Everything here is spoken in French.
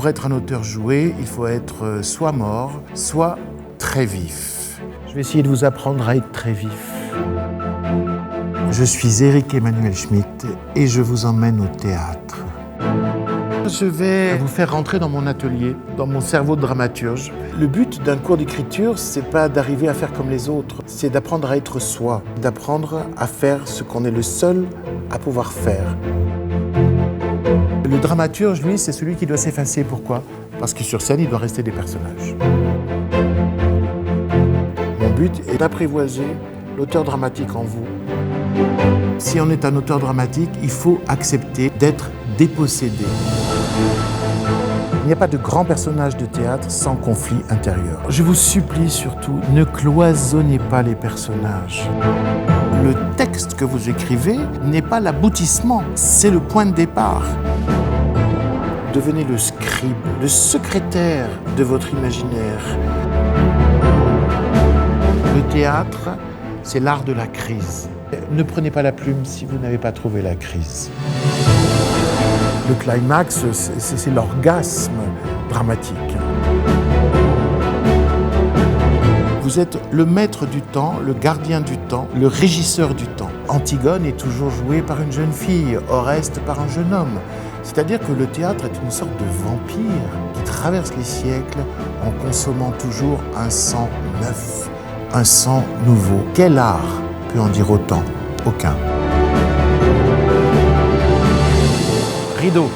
Pour être un auteur joué, il faut être soit mort, soit très vif. Je vais essayer de vous apprendre à être très vif. Je suis Éric Emmanuel Schmitt et je vous emmène au théâtre. Je vais vous faire rentrer dans mon atelier, dans mon cerveau de dramaturge. Le but d'un cours d'écriture, c'est pas d'arriver à faire comme les autres, c'est d'apprendre à être soi, d'apprendre à faire ce qu'on est le seul à pouvoir faire. Le dramaturge, lui, c'est celui qui doit s'effacer. Pourquoi ? Parce que sur scène, il doit rester des personnages. Mon but est d'apprivoiser l'auteur dramatique en vous. Si on est un auteur dramatique, il faut accepter d'être dépossédé. Il n'y a pas de grand personnage de théâtre sans conflit intérieur. Je vous supplie surtout, ne cloisonnez pas les personnages. Le texte que vous écrivez n'est pas l'aboutissement, c'est le point de départ. Devenez le scribe, le secrétaire de votre imaginaire. Le théâtre, c'est l'art de la crise. Ne prenez pas la plume si vous n'avez pas trouvé la crise. Le climax, c'est l'orgasme dramatique. Vous êtes le maître du temps, le gardien du temps, le régisseur du temps. Antigone est toujours jouée par une jeune fille, Oreste par un jeune homme. C'est-à-dire que le théâtre est une sorte de vampire qui traverse les siècles en consommant toujours un sang neuf, un sang nouveau. Quel art peut en dire autant ? Aucun. Rideau.